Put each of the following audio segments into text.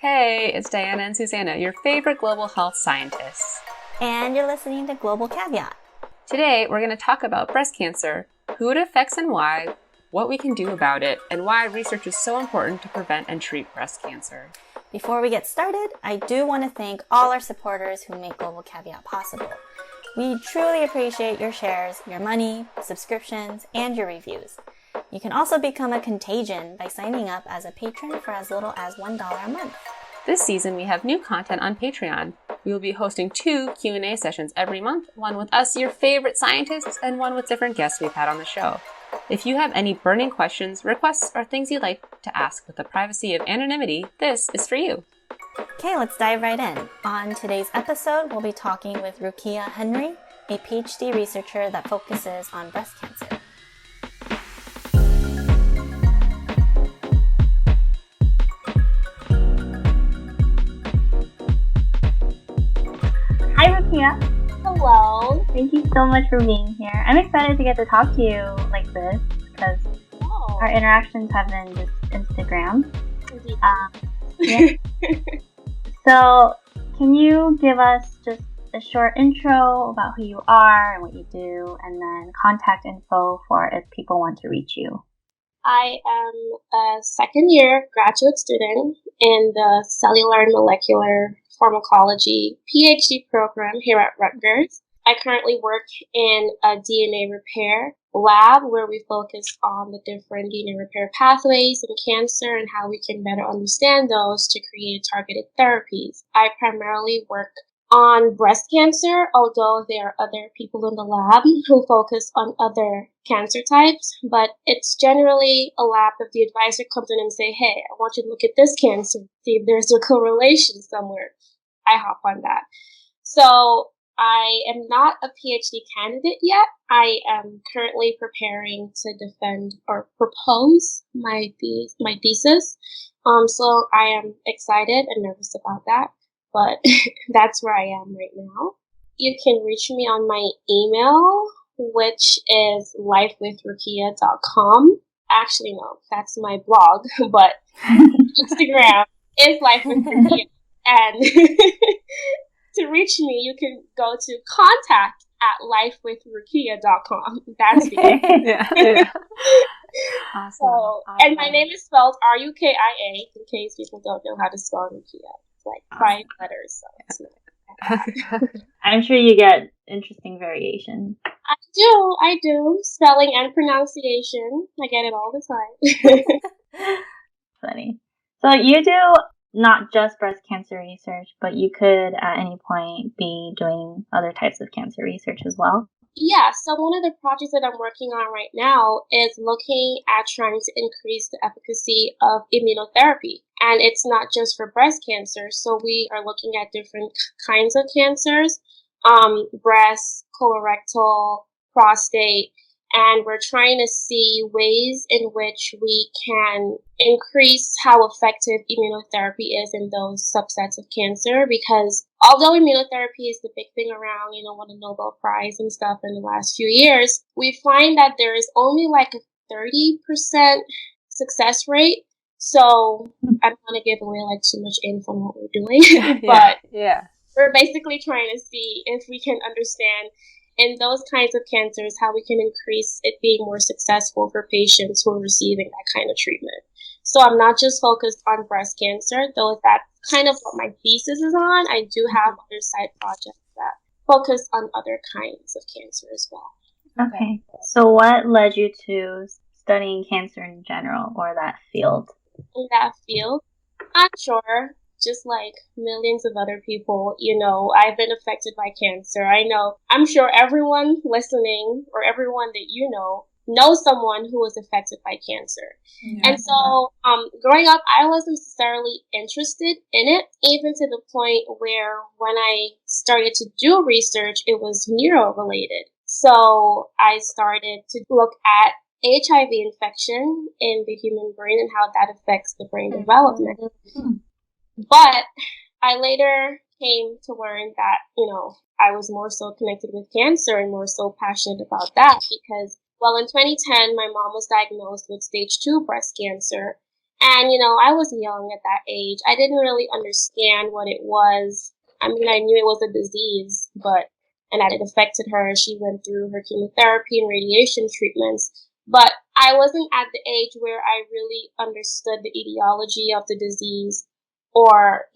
Hey, it's Diana and Susanna, your favorite global health scientists. And you're listening to Global Caveat. Today, we're going to talk about breast cancer, who it affects and why, what we can do about it, and why research is so important to prevent and treat breast cancer. Before we get started, I do want to thank all our supporters who make Global Caveat possible. We truly appreciate your shares, your money, subscriptions, and your reviews. You can also become a contagion by signing up as a patron for as little as $1 a month. This season, we have new content on Patreon. We will be hosting 2 Q&A sessions every month, one with us, your favorite scientists, and one with different guests we've had on the show. If you have any burning questions, requests, or things you'd like to ask with the privacy of anonymity, this is for you. Okay, let's dive right in. On today's episode, we'll be talking with Rukia Henry, a PhD researcher that focuses on breast cancer. Hi, Rukia. Hello. Thank you so much for being here. I'm excited to get to talk to you like this because our interactions have been just Instagram. Yeah. So, can you give us just a short intro about who you are and what you do, and then contact info for if people want to reach you? I am a second-year graduate student in the Cellular and Molecular Pharmacology PhD program here at Rutgers. I currently work in a DNA repair lab where we focus on the different DNA repair pathways in cancer and how we can better understand those to create targeted therapies. I primarily work on breast cancer, although there are other people in the lab who focus on other cancer types, but it's generally a lab if the advisor comes in and say, hey, I want you to look at this cancer, see if there's a correlation somewhere. I hop on that. So I am not a PhD candidate yet. I am currently preparing to defend or propose my thesis. So I am excited and nervous about that. But that's where I am right now. You can reach me on my email, which is lifewithrukia.com. Actually, no, that's my blog, but Instagram is lifewithrukia. And to reach me, you can go to contact@lifewithrukia.com. That's the Yeah. Awesome. So, and my name is spelled Rukia, in case people don't know how to spell Rukia. Like 5 letters, so it's not. I'm sure you get interesting variation. I do. Spelling and pronunciation. I get it all the time. Funny. So you do not just breast cancer research, but you could at any point be doing other types of cancer research as well. Yeah, so one of the projects that I'm working on right now is looking at trying to increase the efficacy of immunotherapy. And it's not just for breast cancer. So we are looking at different kinds of cancers, breast, colorectal, prostate, and we're trying to see ways in which we can increase how effective immunotherapy is in those subsets of cancer, because although immunotherapy is the big thing around, won a Nobel Prize and stuff in the last few years, we find that there is only like a 30% success rate. So I don't want to give away like too much info on what we're doing, but we're basically trying to see if we can understand in those kinds of cancers how we can increase it being more successful for patients who are receiving that kind of treatment. So I'm not just focused on breast cancer, though that's kind of what my thesis is on. I do have other side projects that focus on other kinds of cancer as well. Okay. So what led you to studying cancer in general, or that field? In that field, I'm sure, just like millions of other people, I've been affected by cancer. I'm sure everyone listening or everyone that knows someone who was affected by cancer. Yeah. And so, growing up, I wasn't necessarily interested in it, even to the point where when I started to do research, it was neuro-related. So I started to look at HIV infection in the human brain and how that affects the brain development. But I later came to learn that, I was more so connected with cancer and more so passionate about that because, well, in 2010, my mom was diagnosed with stage 2 breast cancer. And, I was young at that age. I didn't really understand what it was. I mean, I knew it was a disease, and that it affected her. She went through her chemotherapy and radiation treatments. But I wasn't at the age where I really understood the etiology of the disease, or,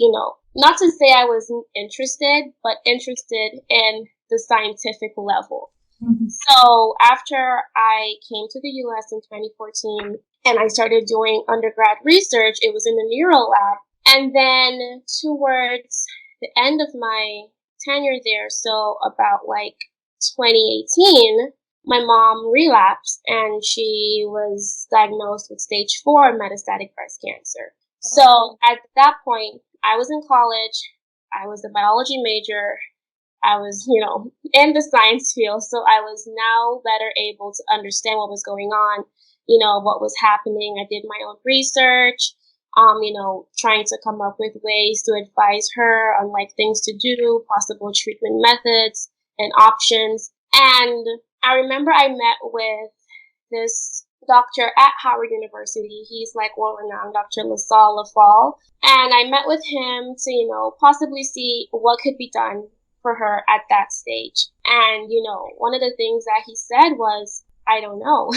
not to say I wasn't interested, but interested in the scientific level. Mm-hmm. So after I came to the US in 2014 and I started doing undergrad research, it was in the neuro lab. And then towards the end of my tenure there, so about like 2018, my mom relapsed and she was diagnosed with stage 4 metastatic breast cancer. So at that point, I was in college. I was a biology major. I was, in the science field. So I was now better able to understand what was going on, what was happening. I did my own research, trying to come up with ways to advise her on like things to do, possible treatment methods and options. And I remember I met with this doctor at Howard University. He's like world-renowned, Dr. LaSalle Lafall. And I met with him to, possibly see what could be done for her at that stage. And, one of the things that he said was, I don't know.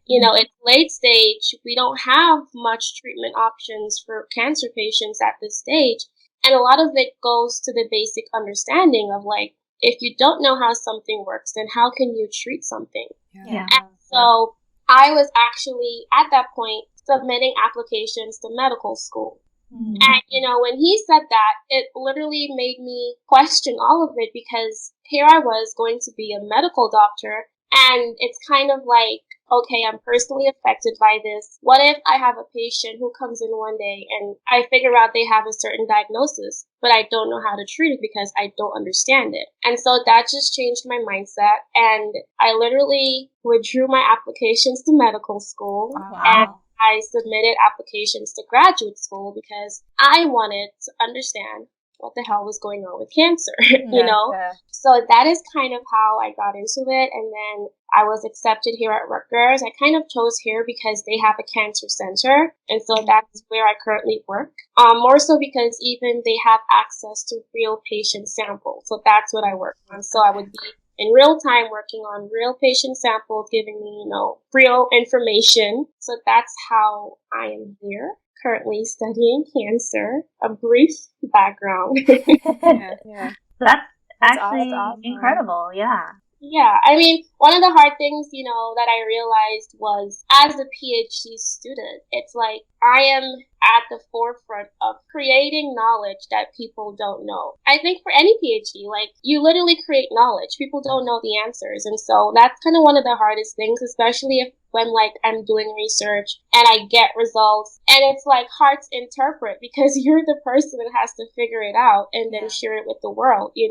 It's late stage. We don't have much treatment options for cancer patients at this stage. And a lot of it goes to the basic understanding of like, if you don't know how something works, then how can you treat something? Yeah. And so I was actually at that point submitting applications to medical school. Mm-hmm. And, when he said that, it literally made me question all of it, because here I was going to be a medical doctor, and it's kind of like, okay, I'm personally affected by this. What if I have a patient who comes in one day and I figure out they have a certain diagnosis, but I don't know how to treat it because I don't understand it? And so that just changed my mindset, and I literally withdrew my applications to medical school. Wow. And I submitted applications to graduate school because I wanted to understand what the hell was going on with cancer, Yeah. So that is kind of how I got into it. And then I was accepted here at Rutgers. I kind of chose here because they have a cancer center. And so that's where I currently work. More so because even they have access to real patient samples. So that's what I work on. So I would be in real time working on real patient samples, giving me, real information. So that's how I am here, currently studying cancer. A brief background. Yeah. So that's actually awesome. Incredible. Yeah. Yeah, I mean, one of the hard things, that I realized was, as a PhD student, it's like I am at the forefront of creating knowledge that people don't know. I think for any PhD, like, you literally create knowledge. People don't know the answers. And so that's kind of one of the hardest things, especially when like I'm doing research and I get results and it's like hard to interpret because you're the person that has to figure it out and then share it with the world, Yeah.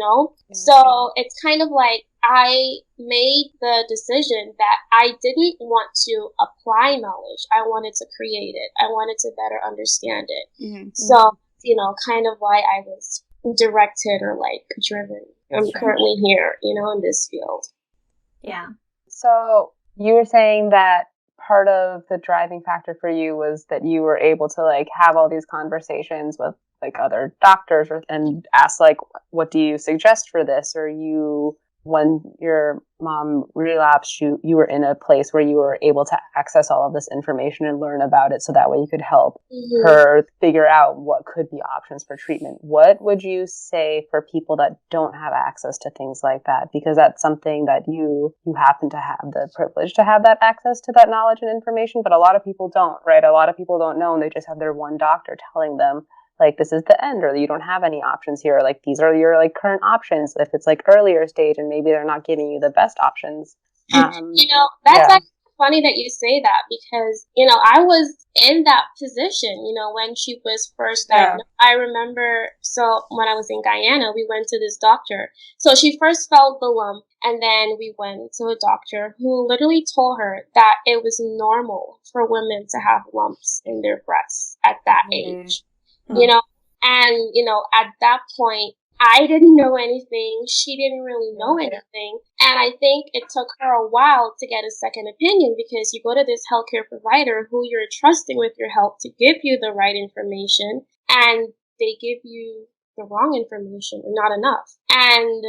So it's kind of like I made the decision that I didn't want to apply knowledge. I wanted to create it. I wanted to better understand it. Mm-hmm. So, kind of why I was directed or like driven. I'm currently here, in this field. Yeah. So you were saying that part of the driving factor for you was that you were able to like have all these conversations with like other doctors and ask like, what do you suggest for this? Or when your mom relapsed, you were in a place where you were able to access all of this information and learn about it, so that way you could help her figure out what could be options for treatment. What would you say for people that don't have access to things like that? Because that's something that you happen to have the privilege to have that access to that knowledge and information, but a lot of people don't, right? A lot of people don't know, and they just have their one doctor telling them, like, this is the end, or you don't have any options here. Like, these are your like current options. If it's like earlier stage and maybe they're not giving you the best options. That's actually funny that you say that, because, I was in that position, when she was first diagnosed. I remember, so when I was in Guyana, we went to this doctor. So she first felt the lump, and then we went to a doctor who literally told her that it was normal for women to have lumps in their breasts at that age. And, at that point, I didn't know anything. She didn't really know anything. And I think it took her a while to get a second opinion because you go to this healthcare provider who you're trusting with your health to give you the right information, and they give you the wrong information or not enough. And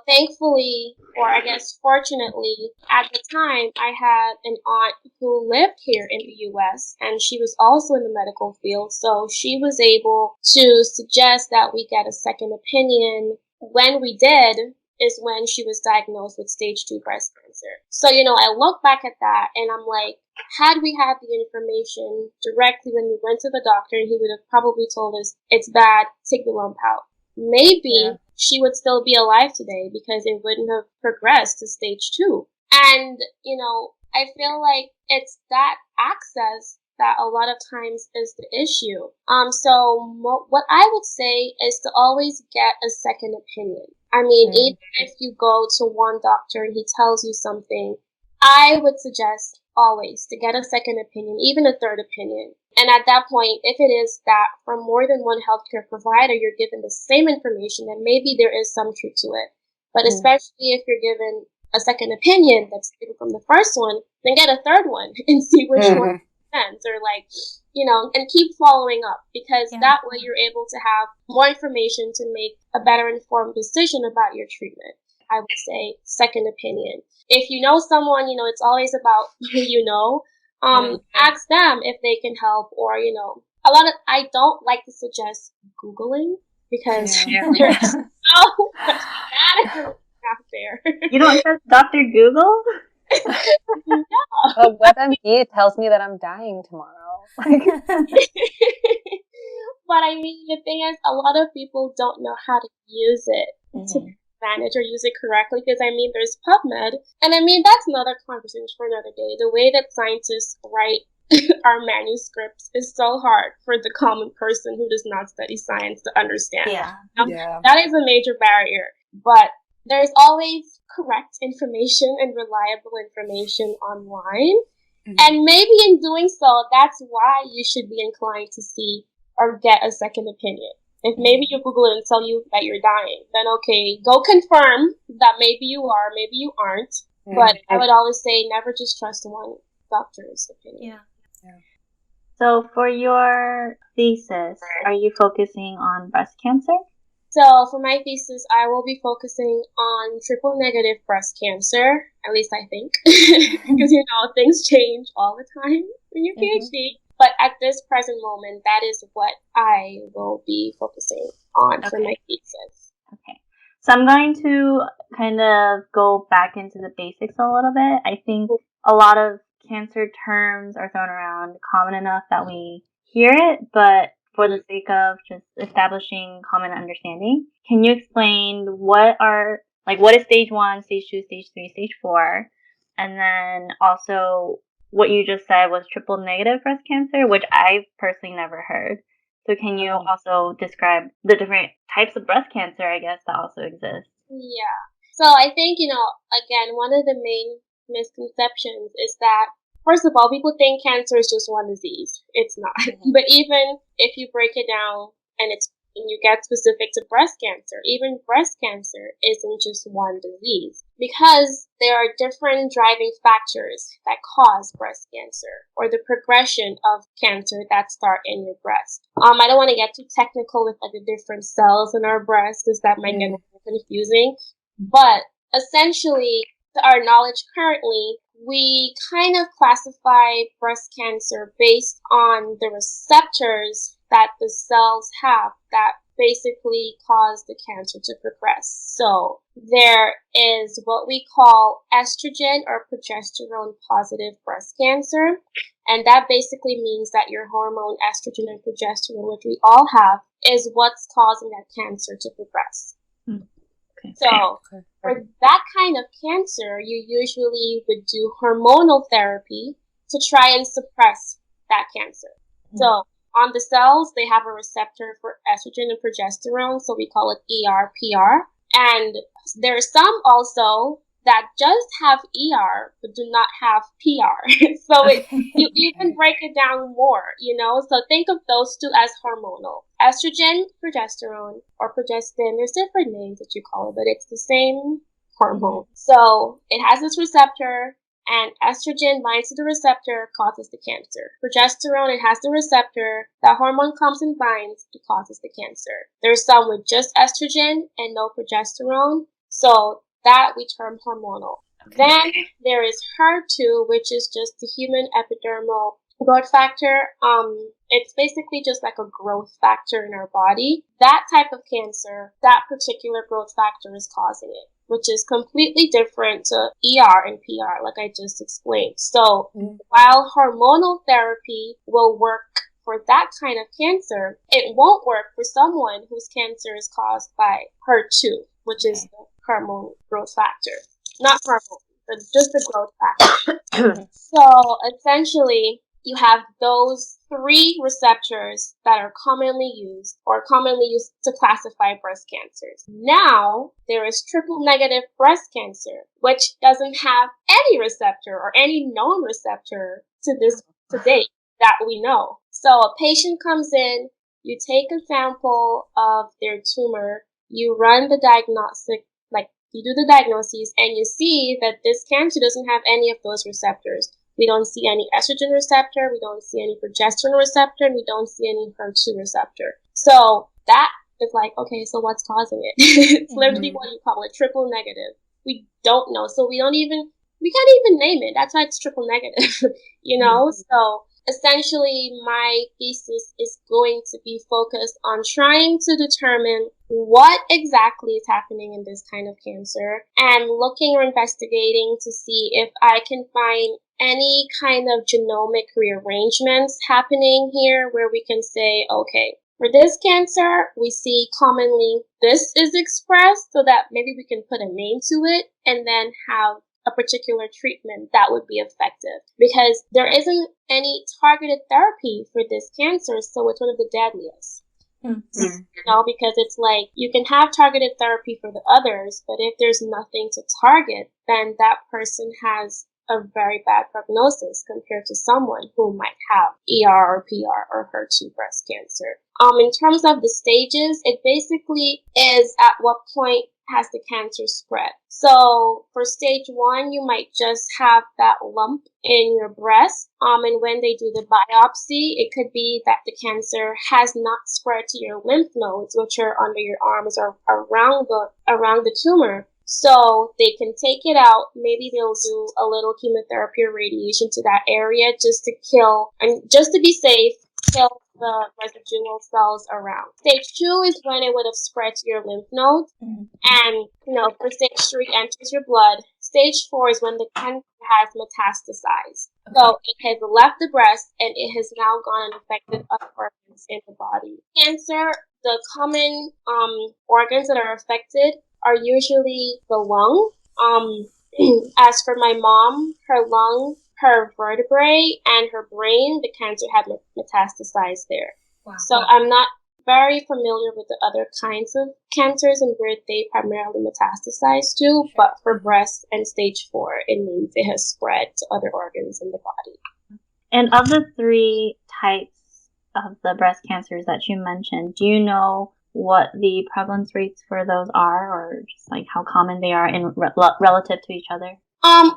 thankfully, or I guess fortunately, at the time, I had an aunt who lived here in the U.S., and she was also in the medical field, so she was able to suggest that we get a second opinion. When we did is when she was diagnosed with stage 2 breast cancer. So, I look back at that, and I'm like, had we had the information directly when we went to the doctor, he would have probably told us, it's bad, take the lump out. Maybe she would still be alive today because it wouldn't have progressed to stage 2. And, I feel like it's that access that a lot of times is the issue. So what I would say is to always get a second opinion. I mean, even if you go to one doctor and he tells you something, I would suggest always to get a second opinion, even a third opinion. And at that point, if it is that from more than one healthcare provider, you're given the same information, then maybe there is some truth to it. But especially if you're given a second opinion that's different from the first one, then get a third one and see which one makes sense, or and keep following up, because that way you're able to have more information to make a better informed decision about your treatment. I would say second opinion. If you know someone, it's always about who you know. Ask them if they can help, or, I don't like to suggest Googling because there's so much bad information out there. You don't trust Dr. Google? No. WebMD tells me that I'm dying tomorrow. But I mean, the thing is, a lot of people don't know how to use it to manage or use it correctly, because I mean, there's PubMed, and I mean, that's another conversation for another day. The way that scientists write our manuscripts is so hard for the common person who does not study science to understand. That is a major barrier, but there's always correct information and reliable information online. And maybe in doing so, that's why you should be inclined to see or get a second opinion. If maybe you Google it and tell you that you're dying, then okay, go confirm that maybe you are, maybe you aren't. But I would always say never just trust one doctor's opinion. So for your thesis, are you focusing on breast cancer? So for my thesis, I will be focusing on triple negative breast cancer, at least I think, because things change all the time in your PhD. But at this present moment, that is what I will be focusing on for my thesis. Okay. So I'm going to kind of go back into the basics a little bit. I think a lot of cancer terms are thrown around common enough that we hear it, but for the sake of just establishing common understanding, can you explain what is stage 1, stage 2, stage 3, stage 4, and then also what you just said was triple negative breast cancer, which I've personally never heard. So can you also describe the different types of breast cancer, I guess, that also exist? Yeah. So I think, again, one of the main misconceptions is that, first of all, people think cancer is just one disease. It's not. But even if you break it down and you get specific to breast cancer, even breast cancer isn't just one disease, because there are different driving factors that cause breast cancer or the progression of cancer that start in your breast. I don't want to get too technical with the different cells in our breast, because that might get confusing. But essentially, to our knowledge currently, we kind of classify breast cancer based on the receptors that the cells have that basically cause the cancer to progress. So there is what we call estrogen or progesterone positive breast cancer. And that basically means that your hormone estrogen and progesterone, which we all have, is what's causing that cancer to progress. So for that kind of cancer, you usually would do hormonal therapy to try and suppress that cancer. So on the cells, they have a receptor for estrogen and progesterone, so we call it ER/PR. And there are some also that just have ER but do not have PR. So you even break it down more, So think of those two as hormonal. Estrogen, progesterone, or progestin. There's different names that you call it, but it's the same hormone. So it has this receptor, and estrogen binds to the receptor, causes the cancer. Progesterone, it has the receptor. That hormone comes and binds, it causes the cancer. There's some with just estrogen and no progesterone. So that we term hormonal. Okay. Then there is HER2, which is just the human epidermal growth factor. It's basically just like a growth factor in our body. That type of cancer, that particular growth factor is causing it, which is completely different to ER and PR, like I just explained. So while hormonal therapy will work for that kind of cancer, it won't work for someone whose cancer is caused by HER2, which is the hormone growth factor. Not hormone, but just the growth factor. So essentially, you have those three receptors that are commonly used to classify breast cancers. Now, there is triple negative breast cancer, which doesn't have any receptor or any known receptor to date that we know. So a patient comes in, you take a sample of their tumor, you run the diagnostic, you do the diagnoses, and you see that this cancer doesn't have any of those receptors. We don't see any estrogen receptor, we don't see any progesterone receptor, and we don't see any HER2 receptor. So that is okay, so what's causing it? It's literally what you call it, triple negative. We don't know, so we can't even name it. That's why it's triple negative, So essentially, my thesis is going to be focused on trying to determine what exactly is happening in this kind of cancer and looking or investigating to see if I can find any kind of genomic rearrangements happening here where we can say, okay, for this cancer, we see commonly this is expressed so that maybe we can put a name to it and then have a particular treatment that would be effective, because there isn't any targeted therapy for this cancer, so it's one of the deadliest. Because it's you can have targeted therapy for the others, but if there's nothing to target, then that person has a very bad prognosis compared to someone who might have ER or PR or HER2 breast cancer. In terms of the stages, it basically is at what point has the cancer spread. So for stage 1, you might just have that lump in your breast. And when they do the biopsy, it could be that the cancer has not spread to your lymph nodes, which are under your arms or around the tumor. So they can take it out. Maybe they'll do a little chemotherapy or radiation to that area just to kill, and just to be safe, kill the residual cells around. Stage 2 is when it would have spread to your lymph nodes. And, for stage 3 enters your blood. Stage 4 is when the cancer has metastasized. So it has left the breast and it has now gone and affected other organs in the body. Cancer, the common organs that are affected are usually the lung. As for my mom, her lung, her vertebrae, and her brain, the cancer had metastasized there. Wow. So I'm not very familiar with the other kinds of cancers and where they primarily metastasize to, but for breast and stage 4, it means it has spread to other organs in the body. And of the 3 types of the breast cancers that you mentioned, do you know what the prevalence rates for those are, or just how common they are in relative to each other?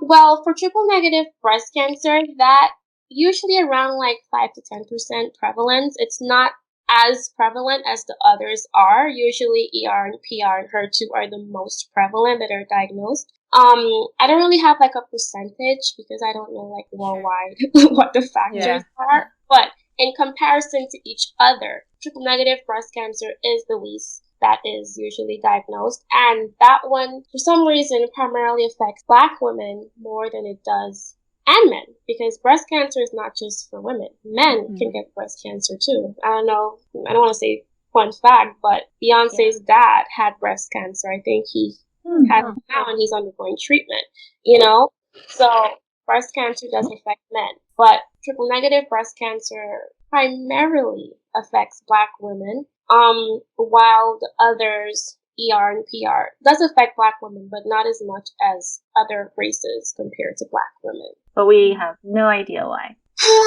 Well, for triple negative breast cancer, that usually around 5 to 10% prevalence. It's not as prevalent as the others are. Usually ER and PR and HER2 are the most prevalent that are diagnosed. I don't really have a percentage because I don't know worldwide what the factors are, but in comparison to each other, triple negative breast cancer is the least that is usually diagnosed, and that one, for some reason, primarily affects Black women more than it does and men, because breast cancer is not just for women. Men can get breast cancer too. I don't want to say fun fact, but Beyonce's dad had breast cancer. I think he has it now and he's undergoing treatment, So breast cancer does affect men, but triple negative breast cancer primarily affects Black women, while the others, ER and PR does affect Black women, but not as much as other races compared to Black women. But we have no idea why.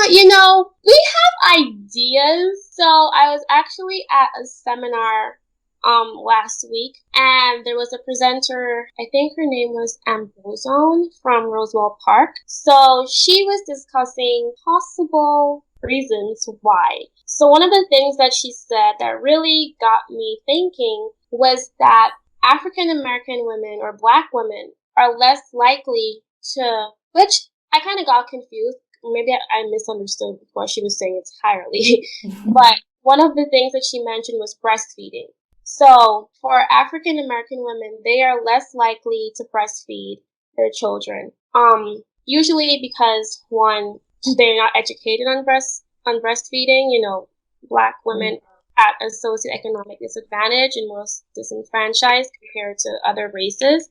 You know, we have ideas. So I was actually at a seminar last week, and there was a presenter, I think her name was Ambrosone from Roswell Park. So she was discussing possible reasons why. So one of the things that she said that really got me thinking was that African American women or Black women are less likely to, which I kind of got confused. Maybe I misunderstood what she was saying entirely. But one of the things that she mentioned was breastfeeding. So for African American women, they are less likely to breastfeed their children. Usually because, one, they're not educated on breastfeeding. You know, Black women at a socioeconomic disadvantage and most disenfranchised compared to other races.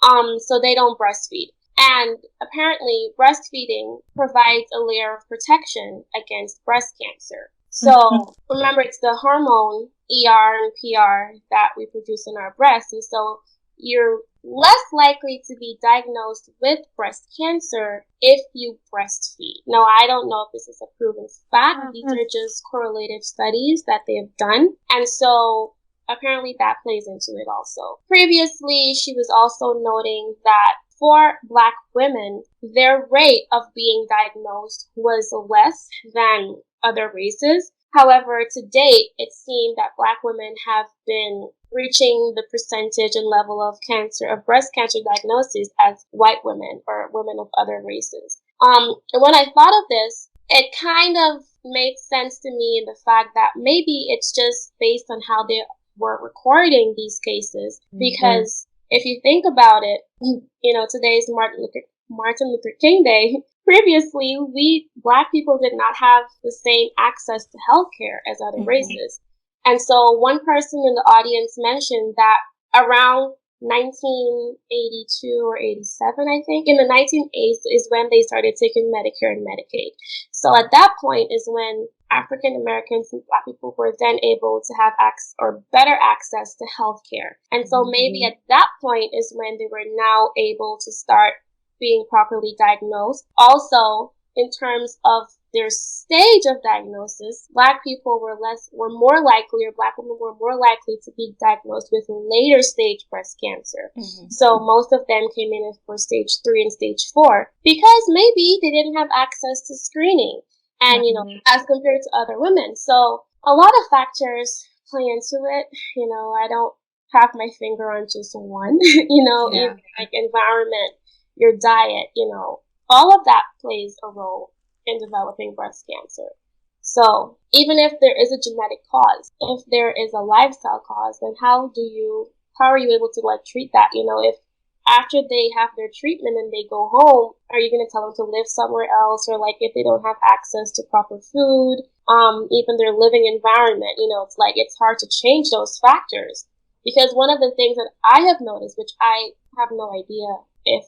So they don't breastfeed. And apparently breastfeeding provides a layer of protection against breast cancer. So remember, it's the hormone ER and PR that we produce in our breasts. And so you're less likely to be diagnosed with breast cancer if you breastfeed. Now, I don't know if this is a proven fact. These are just correlative studies that they have done. And so apparently that plays into it also. Previously, she was also noting that for Black women, their rate of being diagnosed was less than other races. However, to date, it seemed that Black women have been reaching the percentage and level of breast cancer diagnosis as white women or women of other races. And when I thought of this, it kind of made sense to me in the fact that maybe it's just based on how they were recording these cases, because if you think about it, you know, today is Martin Luther King Day. Previously, we Black people did not have the same access to healthcare as other races. And so one person in the audience mentioned that around 1982 or 87, I think, in the 1980s is when they started taking Medicare and Medicaid. So at that point is when African Americans and Black people were then able to have better access to healthcare. And so maybe at that point is when they were now able to start being properly diagnosed. Also, in terms of their stage of diagnosis, Black people were more likely, or Black women were more likely to be diagnosed with later stage breast cancer. So most of them came in for stage 3 and stage 4 because maybe they didn't have access to screening, and you know, as compared to other women. So a lot of factors play into it. You know, I don't have my finger on just one. You know, like environment, your diet, you know, all of that plays a role in developing breast cancer. So even if there is a genetic cause, if there is a lifestyle cause, then how are you able to treat that? You know, if after they have their treatment and they go home, are you going to tell them to live somewhere else? Or if they don't have access to proper food, even their living environment, you know, it's hard to change those factors. Because one of the things that I have noticed, which I have no idea if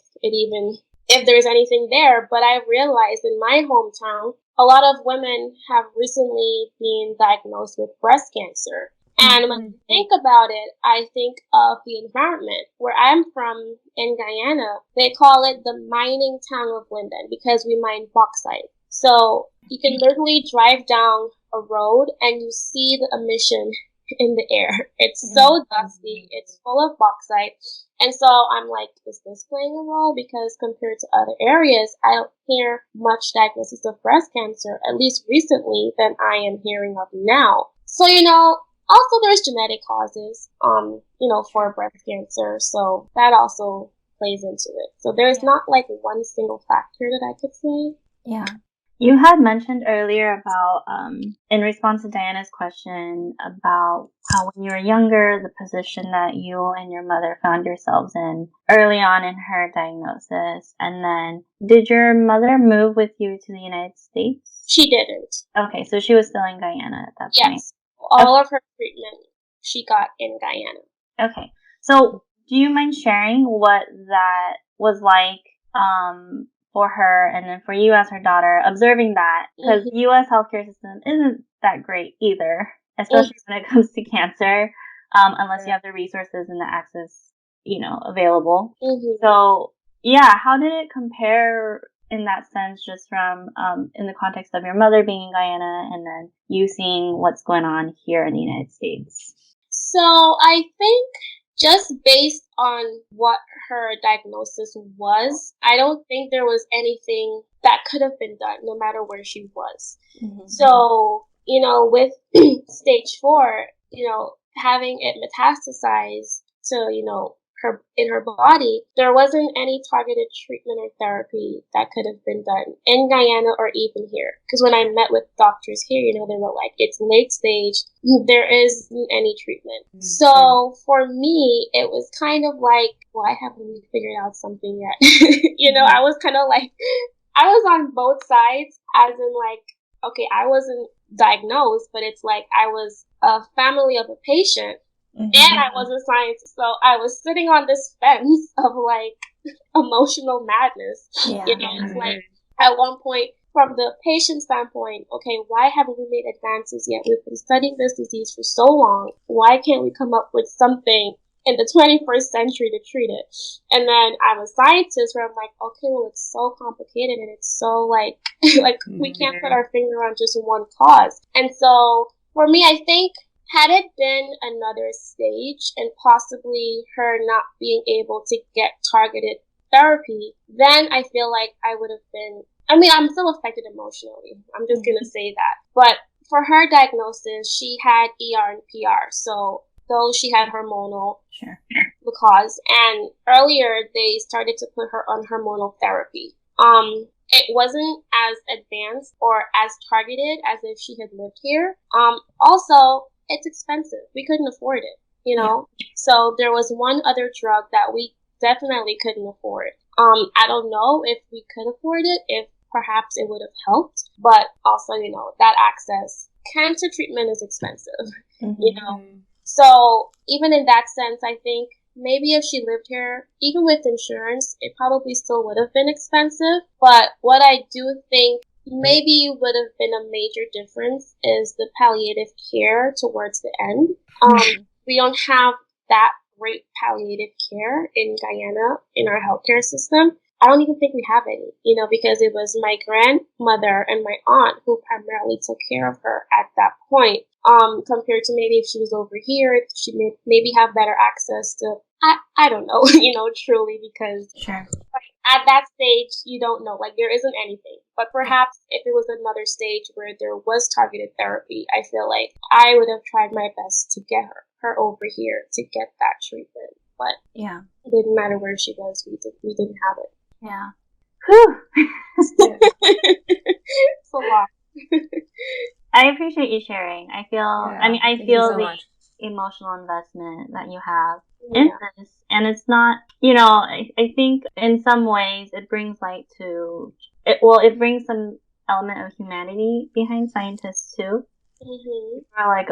there's anything there, but I realized in my hometown, a lot of women have recently been diagnosed with breast cancer. And when I think about it, I think of the environment. Where I'm from in Guyana, they call it the mining town of Linden because we mine bauxite. So you can literally drive down a road and you see the emission in the air. It's so dusty. It's full of bauxite. And so I'm like, is this playing a role? Because compared to other areas, I don't hear much diagnosis of breast cancer, at least recently, than I am hearing of now. So, you know, also there's genetic causes, you know, for breast cancer. So that also plays into it. So there's not one single factor that I could say. Yeah. You had mentioned earlier about, in response to Diana's question about how when you were younger, the position that you and your mother found yourselves in early on in her diagnosis. And then, did your mother move with you to the United States? She didn't. Okay, so she was still in Guyana at that point. Yes. All of her treatment she got in Guyana. Okay. So, do you mind sharing what that was like, for her and then for you as her daughter, observing that, because the U.S. healthcare system isn't that great either, especially when it comes to cancer. unless you have the resources and the access, available. So yeah, how did it compare in that sense, just from in the context of your mother being in Guyana and then you seeing what's going on here in the United States? So I think just based on what her diagnosis was, I don't think there was anything that could have been done no matter where she was. So, with stage 4, having it metastasize to, her in her body, there wasn't any targeted treatment or therapy that could have been done in Guyana or even here. Because when I met with doctors here, they were like, it's late stage, there isn't any treatment. So for me, it was kind of like, why haven't we figured out something yet? I was kind of like, I was on both sides, as in like, okay, I wasn't diagnosed, but it's like I was a family of a patient. And I was a scientist, so I was sitting on this fence of like emotional madness. It's like at one point, from the patient standpoint, okay, why haven't we made advances yet? We've been studying this disease for so long. Why can't we come up with something in the 21st century to treat it? And then I'm a scientist where I'm like, okay, well, it's so complicated and it's so like we can't put our finger on just one cause. And so for me, I think, had it been another stage and possibly her not being able to get targeted therapy, then I feel like I would have been, I'm still affected emotionally. I'm just going to say that. But for her diagnosis, she had ER and PR. So though she had hormonal cause, and earlier they started to put her on hormonal therapy. It wasn't as advanced or as targeted as if she had lived here. Also, it's expensive. We couldn't afford it, So there was one other drug that we definitely couldn't afford. I don't know if we could afford it, if perhaps it would have helped, but also, that access. Cancer treatment is expensive, So even in that sense, I think maybe if she lived here, even with insurance, it probably still would have been expensive. But what I do think maybe would have been a major difference is the palliative care towards the end. We don't have that great palliative care in Guyana in our healthcare system. I don't even think we have any, because it was my grandmother and my aunt who primarily took care of her at that point. Compared to maybe if she was over here, she may maybe have better access to, I don't know, truly, because at that stage, you don't know, like there isn't anything. But perhaps if it was another stage where there was targeted therapy, I feel like I would have tried my best to get her over here to get that treatment. But it didn't matter where she was, we didn't have it. Yeah. Whew. It's a lot. I appreciate you sharing. I feel, I feel so the much. emotional investment that you have in this. And it's not, I think in some ways it brings light to, it brings some element of humanity behind scientists too. We're like,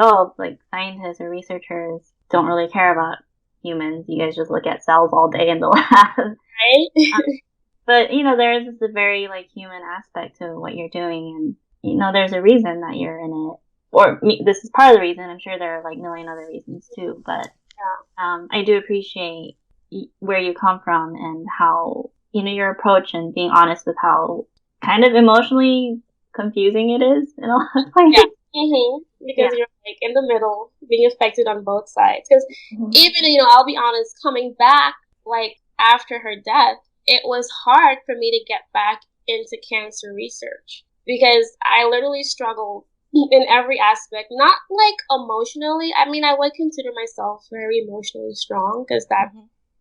scientists or researchers don't really care about humans. You guys just look at cells all day in the lab. Right? But, there is this very, human aspect to what you're doing. And, there's a reason that you're in it. Or this is part of the reason. I'm sure there are, a million other reasons, too. But I do appreciate where you come from and how, your approach and being honest with how kind of emotionally confusing it is in a lot of places. Because you're, in the middle, being affected on both sides. Because even, I'll be honest, coming back, after her death, it was hard for me to get back into cancer research because I literally struggled in every aspect, not emotionally. I would consider myself very emotionally strong because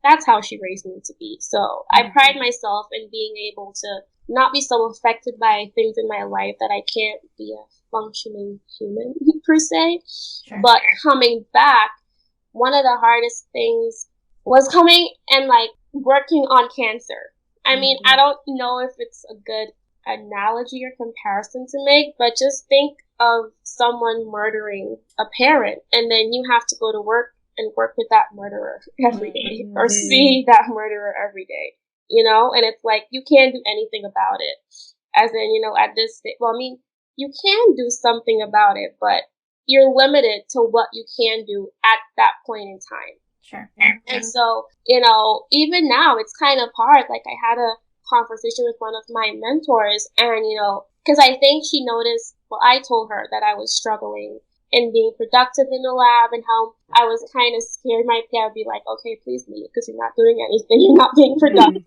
that's how she raised me to be. So I pride myself in being able to not be so affected by things in my life that I can't be a functioning human per se. But coming back, one of the hardest things was coming and working on cancer. I don't know if it's a good analogy or comparison to make, but just think of someone murdering a parent and then you have to go to work and work with that murderer every day or see that murderer every day, and it's you can't do anything about it. As in, at this stage, you can do something about it, but you're limited to what you can do at that point in time. Sure. And so, even now it's kind of hard. Like, I had a conversation with one of my mentors, and, because I think she noticed, I told her that I was struggling in being productive in the lab and how I was kind of scared my PI would be like, okay, please leave because you're not doing anything. You're not being productive.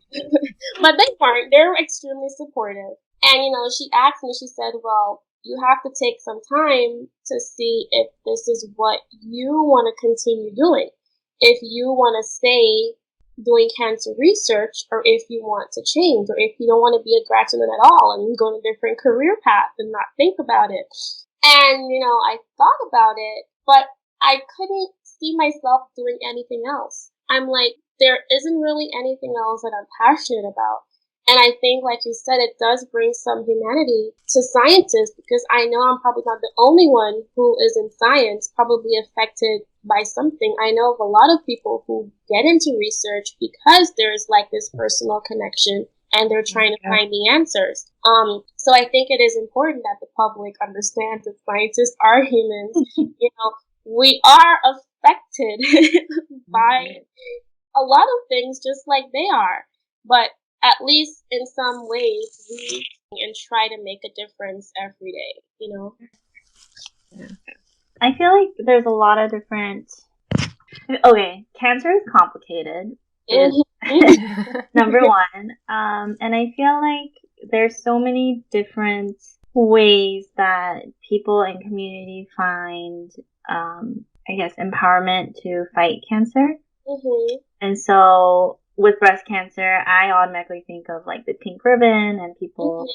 But they weren't. They were extremely supportive. And, she asked me, she said, well, you have to take some time to see if this is what you want to continue doing. If you want to stay doing cancer research, or if you want to change, or if you don't want to be a grad student at all and go in a different career path and not think about it. And, I thought about it, but I couldn't see myself doing anything else. I'm like, there isn't really anything else that I'm passionate about. And I think, like you said, it does bring some humanity to scientists, because I know I'm probably not the only one who is in science probably affected by something. I know of a lot of people who get into research because there's like this personal connection and they're trying to find the answers. So I think it is important that the public understands that scientists are humans. We are affected by a lot of things just like they are. But at least in some ways, we and try to make a difference every day, Yeah. I feel like there's a lot of different... Okay, cancer is complicated. Number one. And I feel like there's so many different ways that people in community find, empowerment to fight cancer. And so with breast cancer, I automatically think of like the pink ribbon and people,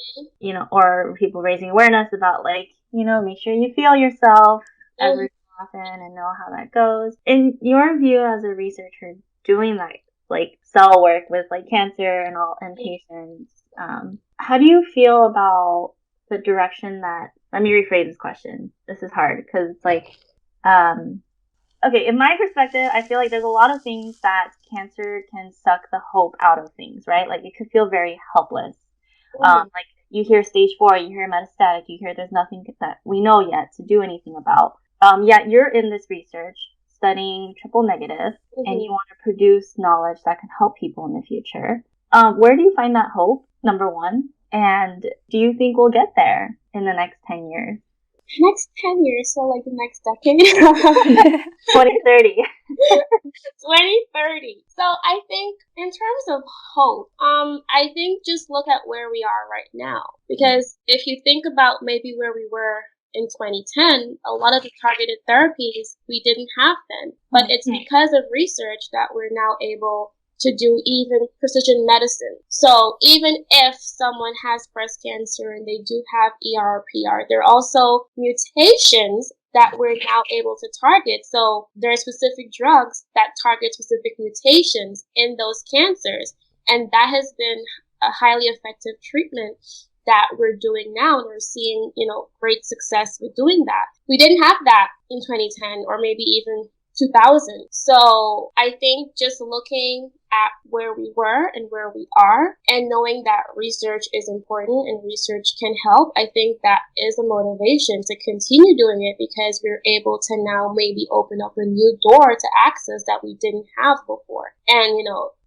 or people raising awareness about like, make sure you feel yourself every often and know how that goes. In your view as a researcher doing that, like cell work with like cancer and patients, how do you feel about the direction that, let me rephrase this question. This is hard because it's like, okay, in my perspective, I feel like there's a lot of things that cancer can suck the hope out of things, right? Like it could feel very helpless. Like you hear stage 4, you hear metastatic, you hear there's nothing that we know yet to do anything about. Yet you're in this research studying triple negative and you want to produce knowledge that can help people in the future. Where do you find that hope, number one? And do you think we'll get there in the next 10 years? Next 10 years, so like the next decade. 2030. 2030. So I think in terms of hope, I think just look at where we are right now. Because if you think about maybe where we were in 2010, a lot of the targeted therapies we didn't have then. But it's because of research that we're now able to do even precision medicine. So even if someone has breast cancer and they do have ER or PR, there are also mutations that we're now able to target. So there are specific drugs that target specific mutations in those cancers. And that has been a highly effective treatment that we're doing now, and we're seeing, great success with doing that. We didn't have that in 2010 or maybe even 2000. So I think just looking at where we were and where we are and knowing that research is important and research can help, I think that is a motivation to continue doing it, because we're able to now maybe open up a new door to access that we didn't have before. And,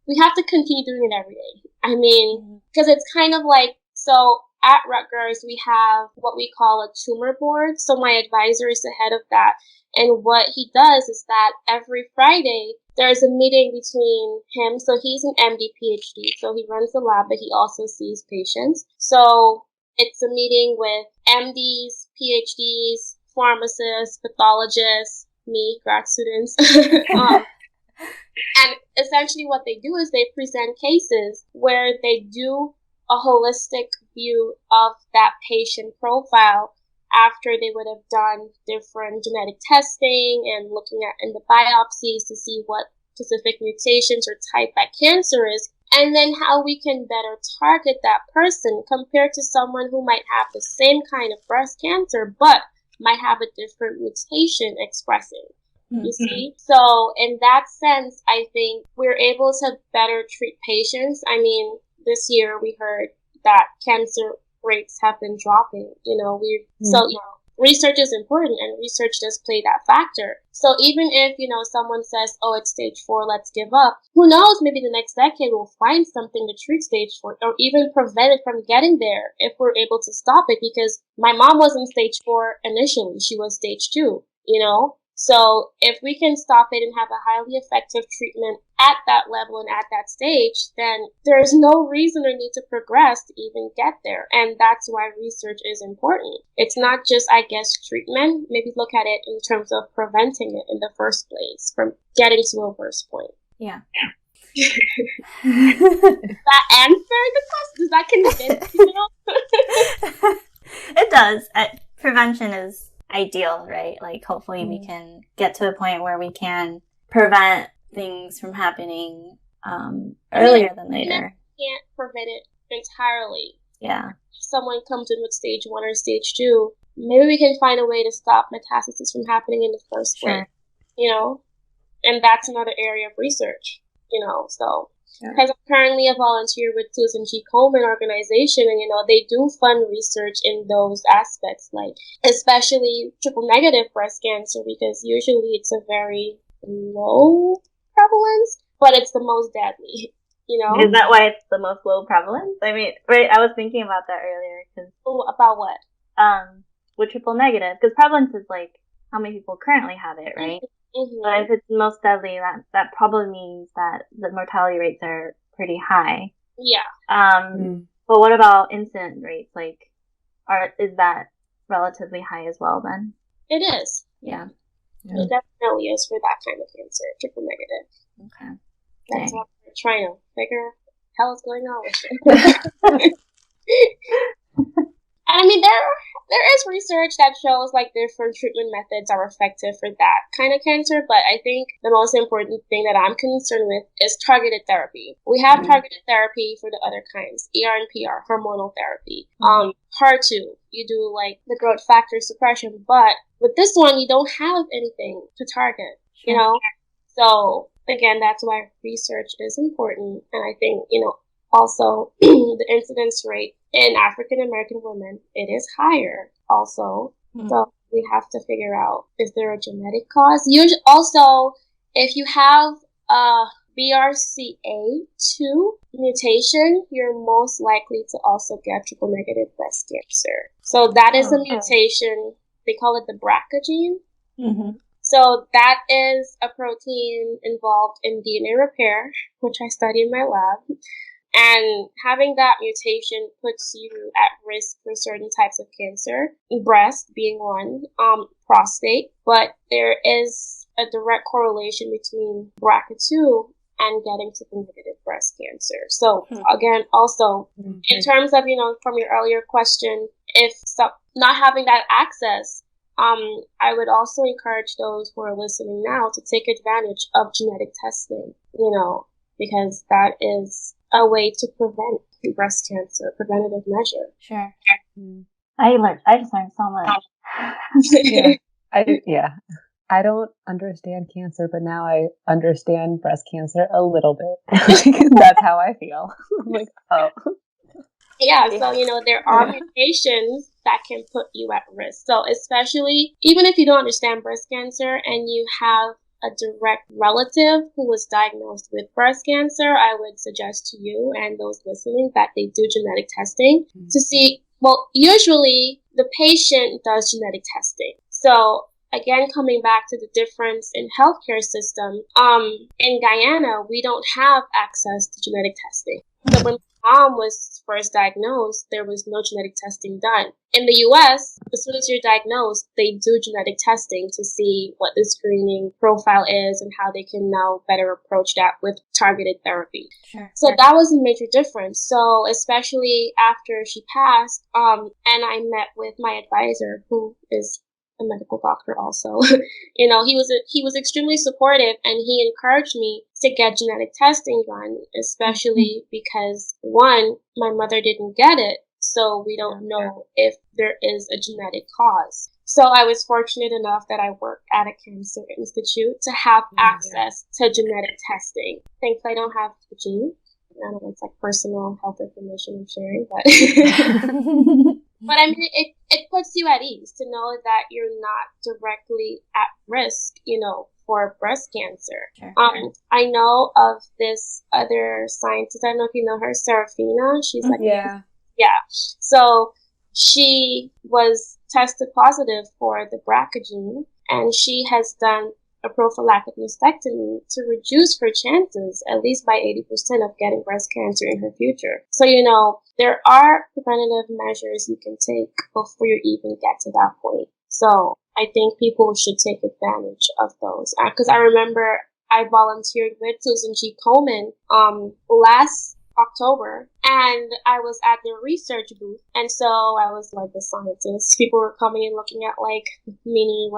we have to continue doing it every day. I mean, because it's kind of like, so at Rutgers, we have what we call a tumor board. So my advisor is the head of that. And what he does is that every Friday, there's a meeting between him. So he's an MD, PhD. So he runs the lab, but he also sees patients. So it's a meeting with MDs, PhDs, pharmacists, pathologists, me, grad students. And essentially what they do is they present cases where they do a holistic view of that patient profile after they would have done different genetic testing and looking at in the biopsies to see what specific mutations or type that cancer is, and then how we can better target that person compared to someone who might have the same kind of breast cancer but might have a different mutation expressing. You see? So in that sense, I think we're able to better treat patients. I mean, this year we heard that cancer rates have been dropping. research is important, and research does play that factor. So even if, someone says, oh, it's stage 4, let's give up, who knows, maybe the next decade we'll find something to treat stage 4 or even prevent it from getting there if we're able to stop it, because my mom wasn't stage 4 initially. She was stage 2, So if we can stop it and have a highly effective treatment at that level and at that stage, then there's no reason or need to progress to even get there. And that's why research is important. It's not just, I guess, treatment. Maybe look at it in terms of preventing it in the first place from getting to a worse point. Yeah. Does that answer the question? Does that convince you? It does. Prevention is ideal, right? Like, hopefully we can get to a point where we can prevent things from happening earlier than later. Can't prevent it entirely. Yeah. If someone comes in with stage 1 or stage 2, maybe we can find a way to stop metastasis from happening in the first place. And that's another area of research, so. Because I'm currently a volunteer with Susan G. Komen organization, and they do fund research in those aspects, like especially triple negative breast cancer, because usually it's a very low prevalence, but it's the most deadly. Is that why it's the most low prevalence? I mean, right? I was thinking about that earlier. About what? With triple negative, because prevalence is like how many people currently have it, right? Mm-hmm. But if it's most deadly, that probably means that the mortality rates are pretty high. Yeah. But what about incident rates? Like, is that relatively high as well then? It is. Yeah. It definitely is for that kind of cancer, triple negative. Okay. That's what we're trying to figure out what the hell is going on with it. I mean, there is research that shows like different treatment methods are effective for that kind of cancer, but I think the most important thing that I'm concerned with is targeted therapy. We have targeted therapy for the other kinds, ER and PR, hormonal therapy. HER2, you do like the growth factor suppression, but with this one, you don't have anything to target, So again, that's why research is important, and I think, also the incidence rate in African American women, it is higher also. So we have to figure out, is there a genetic cause? Also, if you have a BRCA2 mutation, you're most likely to also get triple negative breast cancer. So that is a mutation, they call it the BRCA gene. Mm-hmm. So that is a protein involved in DNA repair, which I study in my lab. And having that mutation puts you at risk for certain types of cancer, breast being one, prostate. But there is a direct correlation between BRCA2 and getting triple negative breast cancer. So again, also in terms of, from your earlier question, if not having that access, I would also encourage those who are listening now to take advantage of genetic testing, because that is a way to prevent breast cancer, preventative measure. Sure. I just learned so much. I don't understand cancer, but now I understand breast cancer a little bit. That's how I feel. I'm like, oh. Yeah, so, there are mutations that can put you at risk. So especially, even if you don't understand breast cancer and you have a direct relative who was diagnosed with breast cancer, I would suggest to you and those listening that they do genetic testing to see, well, usually the patient does genetic testing. So again, coming back to the difference in healthcare system, in Guyana, we don't have access to genetic testing. So when mom was first diagnosed, there was no genetic testing done. In the US, as soon as you're diagnosed, they do genetic testing to see what the screening profile is and how they can now better approach that with targeted therapy. Sure. So that was a major difference. So especially after she passed, and I met with my advisor, who is a medical doctor also. He was extremely supportive, and he encouraged me to get genetic testing done, especially because, one, my mother didn't get it, so we don't know if there is a genetic cause. So I was fortunate enough that I work at a cancer institute to have access to genetic testing. Thankfully, I don't have the gene. I don't know, it's like personal health information I'm sharing, but But I mean, it puts you at ease to know that you're not directly at risk, for breast cancer. Sure. I know of this other scientist. I don't know if you know her, Serafina. She's like, yeah. So she was tested positive for the BRCA gene, and she has done a prophylactic mastectomy to reduce her chances, at least by 80%, of getting breast cancer in her future. So, there are preventative measures you can take before you even get to that point. So I think people should take advantage of those. Because I remember I volunteered with Susan G. Komen last October, and I was at their research booth, and so I was like the scientist. People were coming and looking at mini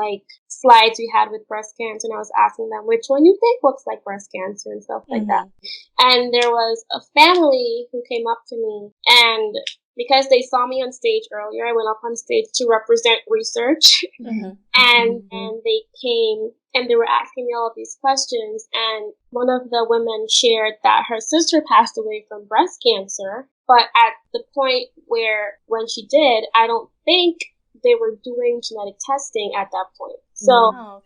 slides we had with breast cancer, and I was asking them which one you think looks like breast cancer and stuff like that. And there was a family who came up to me, and because they saw me on stage earlier, I went up on stage to represent research. And then they came and they were asking me all of these questions. And one of the women shared that her sister passed away from breast cancer. But at the point when she did, I don't think they were doing genetic testing at that point. So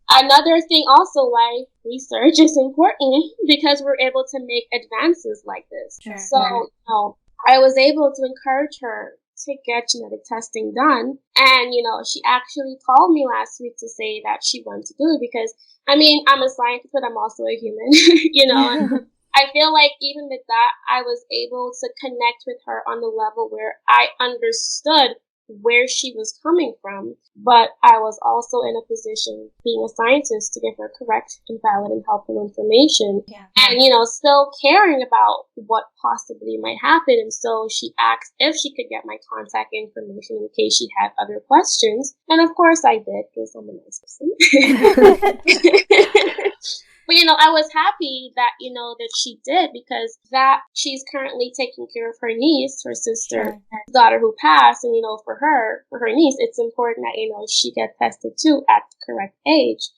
another thing also why research is important, because we're able to make advances like this. Sure. So, I was able to encourage her to get genetic testing done. And, she actually called me last week to say that she wanted to do it because, I'm a scientist, but I'm also a human, and I feel like even with that, I was able to connect with her on the level where I understood where she was coming from, but I was also in a position, being a scientist, to give her correct and valid and helpful information. And, still caring about what possibly might happen. And so she asked if she could get my contact information in case she had other questions. And of course I did, because I'm a nice person. But, I was happy that, that she did, because that she's currently taking care of her niece, her sister, her daughter who passed. And, for her niece, it's important that, she gets tested too at the correct age.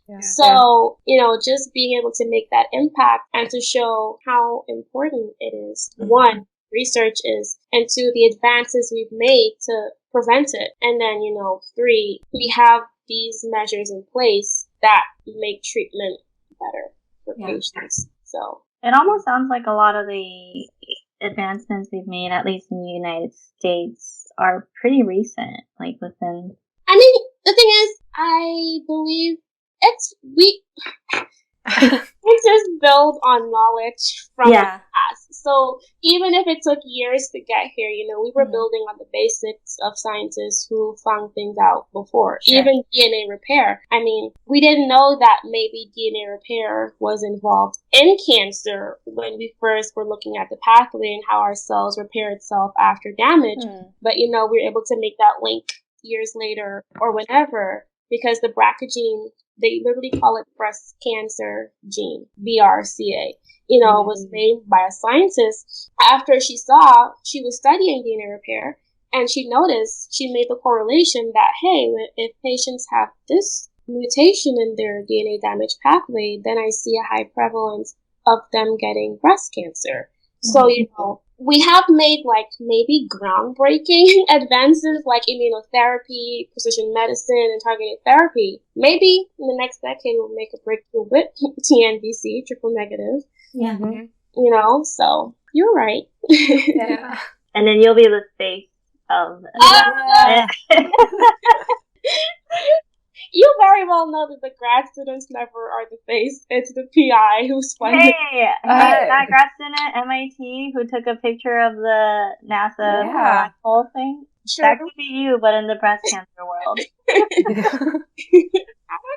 Yeah. So, just being able to make that impact and to show how important it is. One, research is, and two, the advances we've made to prevent it. And then, three, we have these measures in place that make treatment better for patients. So it almost sounds like a lot of the advancements we've made, at least in the United States, are pretty recent, within. The thing is, I believe it's just built on knowledge from the past. So even if it took years to get here, we were building on the basics of scientists who found things out before. Sure. Even DNA repair. We didn't know that maybe DNA repair was involved in cancer when we first were looking at the pathway and how our cells repair itself after damage. But, we were able to make that link years later or whenever, because the BRCA gene, they literally call it breast cancer gene, BRCA, was made by a scientist after she was studying DNA repair, and she noticed, she made the correlation that, hey, if patients have this mutation in their DNA damage pathway, then I see a high prevalence of them getting breast cancer. So, we have made maybe groundbreaking advances like immunotherapy, precision medicine, and targeted therapy. Maybe in the next decade we'll make a breakthrough with TNBC, triple negative. Yeah. So you're right. Yeah. And then you'll be the face of. You very well know that the grad students never are the face. It's the PI who's funded. Hey, that grad student at MIT who took a picture of the NASA black hole thing. Sure. That could be you, but in the breast cancer world. I don't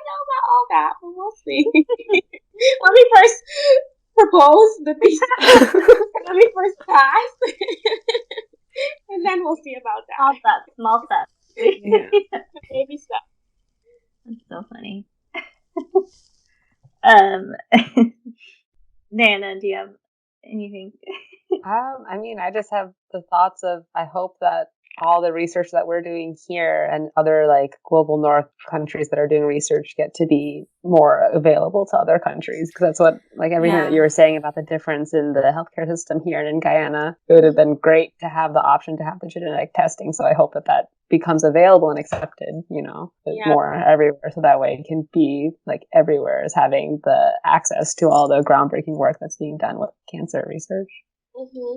know about all that, but we'll see. Let me first propose the thesis. Let me first pass. And then we'll see about that. Small steps. Baby steps. That's so funny. Nana, do you have anything? I just have the thoughts of, I hope that all the research that we're doing here and other like global north countries that are doing research get to be more available to other countries. Because that's what, like everything that you were saying about the difference in the healthcare system here and in Guyana, it would have been great to have the option to have the genetic testing. So I hope that that becomes available and accepted, more everywhere. So that way it can be like everywhere is having the access to all the groundbreaking work that's being done with cancer research. Mm-hmm.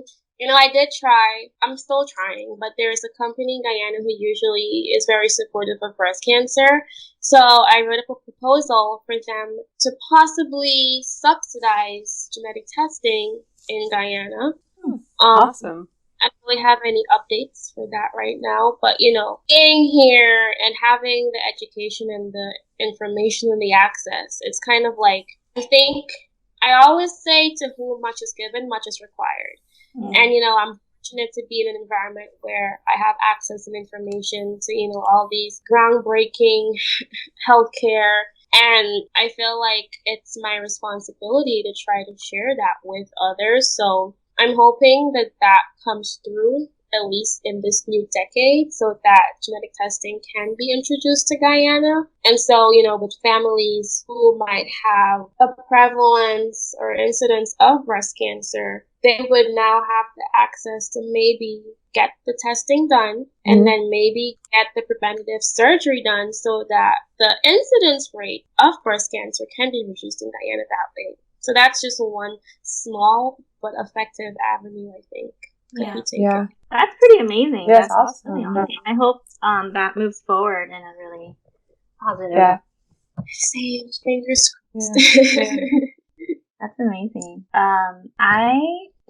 I did try. I'm still trying, but there's a company in Guyana who usually is very supportive of breast cancer. So I wrote up a proposal for them to possibly subsidize genetic testing in Guyana. Awesome. I don't really have any updates for that right now, but being here and having the education and the information and the access, it's kind of like, I think I always say, to whom much is given, much is required. And, I'm fortunate to be in an environment where I have access and information to, all these groundbreaking healthcare. And I feel like it's my responsibility to try to share that with others. So I'm hoping that that comes through, at least in this new decade, so that genetic testing can be introduced to Guyana. And so, with families who might have a prevalence or incidence of breast cancer, they would now have the access to maybe get the testing done and then maybe get the preventative surgery done so that the incidence rate of breast cancer can be reduced in Guyana that way. So that's just one small but effective avenue, I think. Yeah. That's pretty amazing. Yeah, that's awesome. Really awesome. I hope that moves forward in a really positive way. Same. Fingers crossed. Yeah. That's amazing. I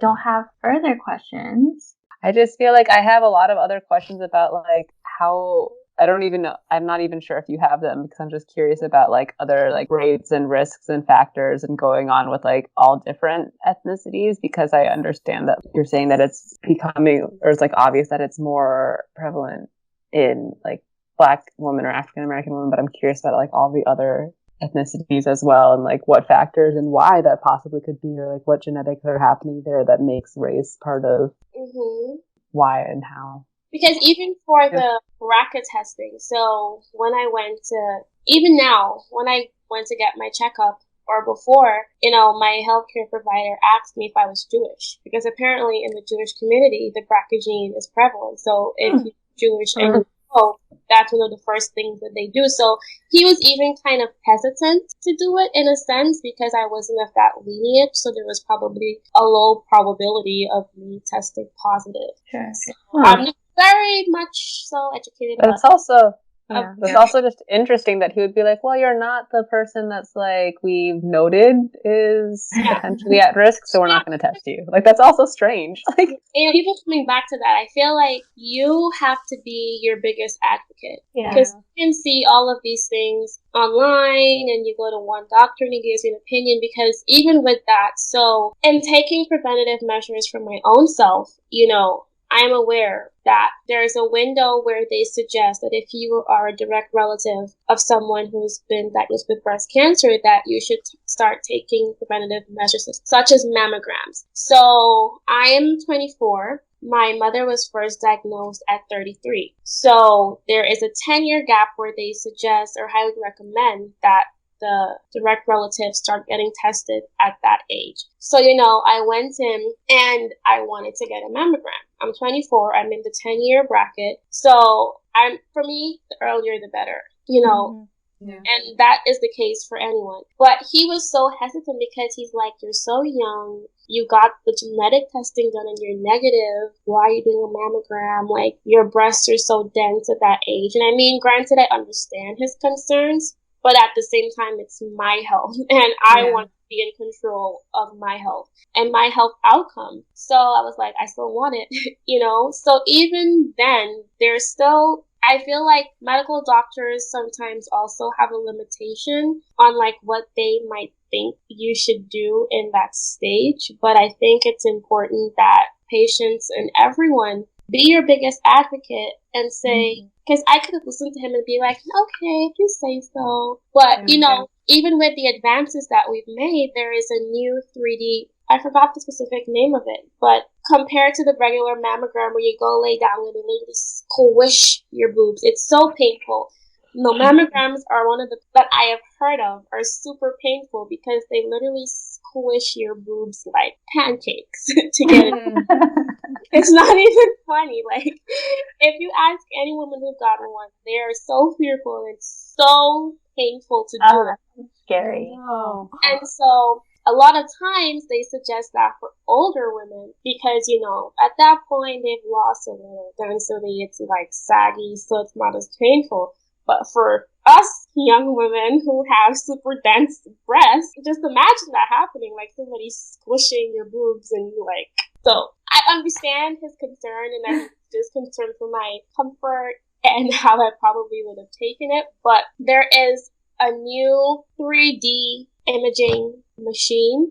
don't have further questions. I just feel like I have a lot of other questions about like how, I don't even know, I'm not even sure if you have them, because I'm just curious about like other like rates and risks and factors and going on with like all different ethnicities, because I understand that you're saying that it's becoming, or it's like obvious that it's more prevalent in like Black women or African American women, but I'm curious about like all the other ethnicities as well, and like what factors and why that possibly could be, or like what genetics are happening there that makes race part of why and how. Because even for the BRCA testing, so when I went to, even now, when I went to get my checkup, or before, my healthcare provider asked me if I was Jewish, because apparently in the Jewish community, the BRCA gene is prevalent. So if you're Jewish and that's one of the first things that they do. So he was even kind of hesitant to do it in a sense, because I wasn't of that lineage. So there was probably a low probability of me testing positive. Sure. So I'm very much so educated. But it's also it's also just interesting that he would be like, well, you're not the person that's like we've noted is potentially at risk, so we're not going to test you. Like, that's also strange. Like, and people coming back to that, I feel like you have to be your biggest advocate, because you can see all of these things online and you go to one doctor and he gives you an opinion. Because even with that, so in taking preventative measures for my own self, I'm aware that there is a window where they suggest that if you are a direct relative of someone who's been diagnosed with breast cancer, that you should start taking preventative measures such as mammograms. So I am 24. My mother was first diagnosed at 33. So there is a 10-year gap where they suggest or highly recommend that the direct relatives start getting tested at that age. So, I went in and I wanted to get a mammogram. I'm 24. I'm in the 10-year bracket. So for me, the earlier the better, and that is the case for anyone. But he was so hesitant because he's like, you're so young. You got the genetic testing done and you're negative. Why are you doing a mammogram? Like, your breasts are so dense at that age. And I mean, granted, I understand his concerns, but at the same time, it's my health, and I want to be in control of my health and my health outcome. So I was like, I still want it, So even then, there's still, I feel like medical doctors sometimes also have a limitation on like what they might think you should do in that stage. But I think it's important that patients and everyone be your biggest advocate and say, because I could have listened to him and be like, okay, if you say so. But, even with the advances that we've made, there is a new 3D I forgot the specific name of it, but compared to the regular mammogram where you go lay down and they literally squish your boobs, it's so painful. No, mammograms are one of the that I have heard of are super painful because they literally squish your boobs like pancakes to get it. It's not even funny. Like, if you ask any woman who's gotten one, they are so fearful and it's so painful to do it. That's scary. Oh. And so a lot of times they suggest that for older women because, you know, at that point they've lost a little density. It's like saggy, so it's not as painful. But for us young women who have super dense breasts, just imagine that happening, like somebody squishing your boobs and you like. So I understand his concern, and I'm just concerned for my comfort and how I probably would have taken it. But there is a new 3D imaging machine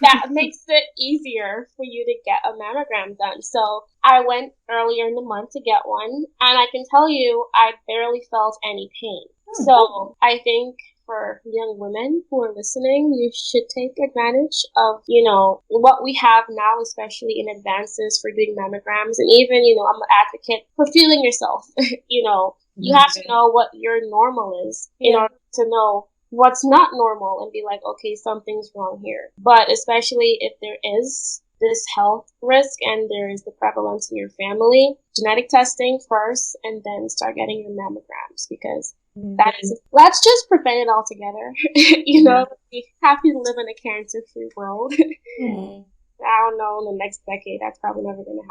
that makes it easier for you to get a mammogram done. So I went earlier in the month to get one, and I can tell you I barely felt any pain. So I think for young women who are listening, you should take advantage of, you know, what we have now, especially in advances for doing mammograms. And even, you know, I'm an advocate for feeling yourself. You know, you have to know what your normal is in order to know what's not normal and be like, okay, something's wrong here. But especially if there is this health risk and there is the prevalence in your family, genetic testing first and then start getting your mammograms, because that is, let's just prevent it altogether. You know, be happy to live in a cancer-free world. I don't know, in the next decade, that's probably never going to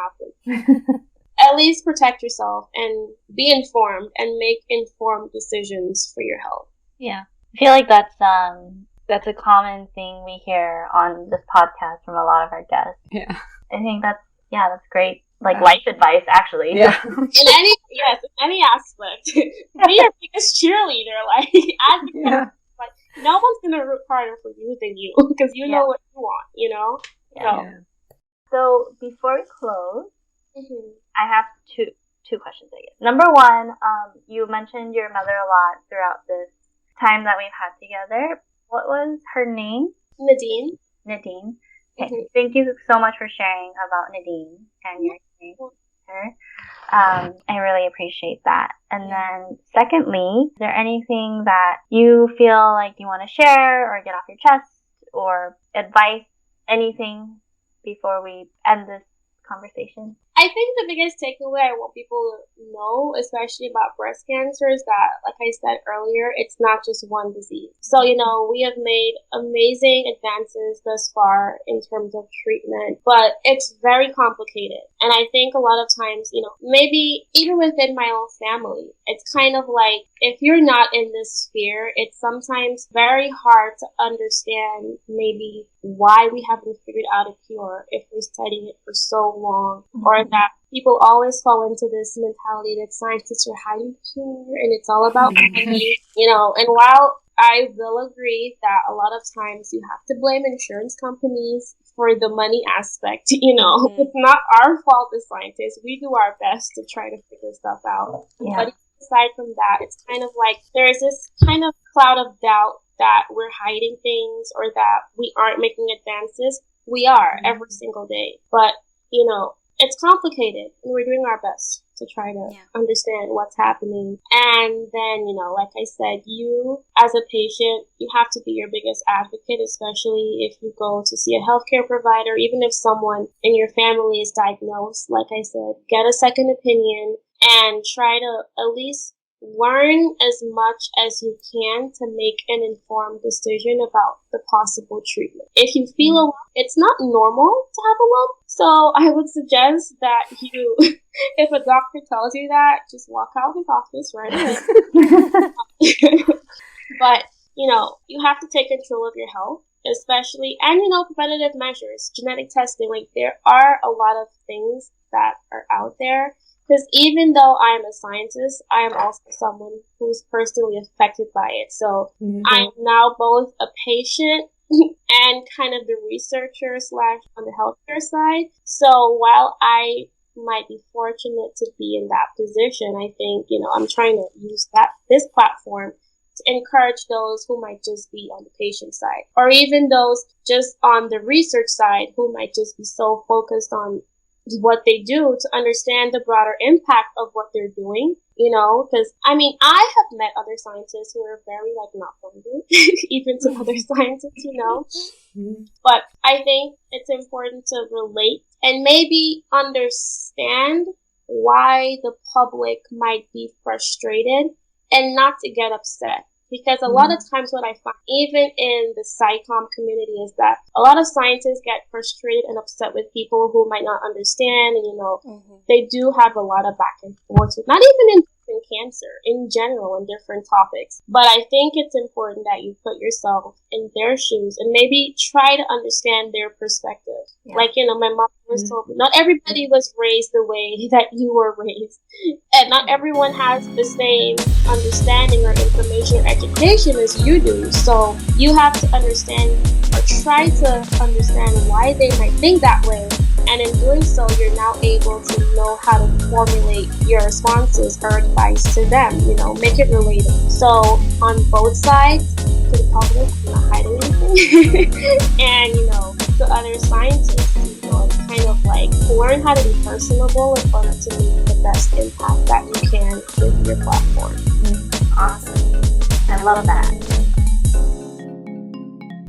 happen. At least protect yourself and be informed and make informed decisions for your health. Yeah. I feel like that's a common thing we hear on this podcast from a lot of our guests. Yeah. I think that's great. Like life advice, actually. Yeah. In any aspect. Be your biggest cheerleader. Like, advocate. Like, no one's gonna root harder for you than you, because you know what you want, you know? Yeah. So before we close, I have two questions, I guess. Number one, you mentioned your mother a lot throughout this time that we've had together. What was her name? Nadine. Okay. Thank you so much for sharing about Nadine and your experience with her. I really appreciate that. And then secondly, is there anything that you feel like you want to share or get off your chest or advice, anything before we end this conversation? I think the biggest takeaway I want people to know, especially about breast cancer, is that, like I said earlier, it's not just one disease. So, you know, we have made amazing advances thus far in terms of treatment, but it's very complicated. And I think a lot of times, you know, maybe even within my own family, it's kind of like, if you're not in this sphere, it's sometimes very hard to understand maybe why we haven't figured out a cure if we're studying it for so long, or that people always fall into this mentality that scientists are hiding the cure and it's all about money, you know. And while I will agree that a lot of times you have to blame insurance companies for the money aspect, you know, it's not our fault as scientists. We do our best to try to figure stuff out. But aside from that, it's kind of like there's this kind of cloud of doubt that we're hiding things or that we aren't making advances. We are every single day. But, you know, it's complicated and we're doing our best to try to understand what's happening. And then, you know, like I said, you as a patient, you have to be your biggest advocate, especially if you go to see a healthcare provider, even if someone in your family is diagnosed. Like I said, get a second opinion and try to at least learn as much as you can to make an informed decision about the possible treatment. If you feel a lump, it's not normal to have a lump, so I would suggest that you, if a doctor tells you that, just walk out of his office right away. But, you know, you have to take control of your health, especially, and, you know, preventative measures, genetic testing. Like, there are a lot of things that are out there. Because even though I am a scientist, I am also someone who's personally affected by it. So I am now both a patient and kind of the researcher / on the healthcare side. So while I might be fortunate to be in that position, I think, you know, I'm trying to use this platform to encourage those who might just be on the patient side, or even those just on the research side who might just be so focused on what they do, to understand the broader impact of what they're doing, you know, because I mean, I have met other scientists who are very like not friendly, even to other scientists, you know, but I think it's important to relate and maybe understand why the public might be frustrated and not to get upset. Because a lot of times what I find, even in the SciComm community, is that a lot of scientists get frustrated and upset with people who might not understand. And, you know, they do have a lot of back and forth, not even in cancer, in general, in different topics. But I think it's important that you put yourself in their shoes and maybe try to understand their perspective. Yeah. Like, you know, my mom was told me, not everybody was raised the way that you were raised. And not everyone has the same understanding or information or education as you do. So you have to understand or try to understand why they might think that way. And in doing so, you're now able to know how to formulate your responses or advice to them, you know, make it relatable. So on both sides, to the public, I'm not hiding anything, and, you know, to other scientists, you know, kind of like learn how to be personable in order to make the best impact that you can with your platform. Awesome. I love that.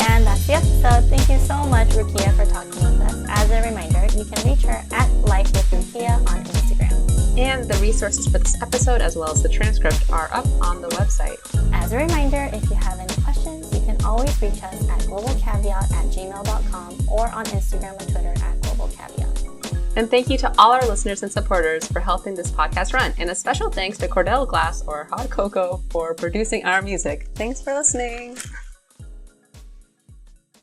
And that's the episode. Thank you so much, Rukia, for talking with us. As a reminder, you can reach her at Life with Rukia on Instagram. And the resources for this episode, as well as the transcript, are up on the website. As a reminder, if you have any questions, you can always reach us at globalcaveat@gmail.com or on Instagram or Twitter at globalcaveat. And thank you to all our listeners and supporters for helping this podcast run. And a special thanks to Cordell Glass, or Hot Cocoa, for producing our music. Thanks for listening.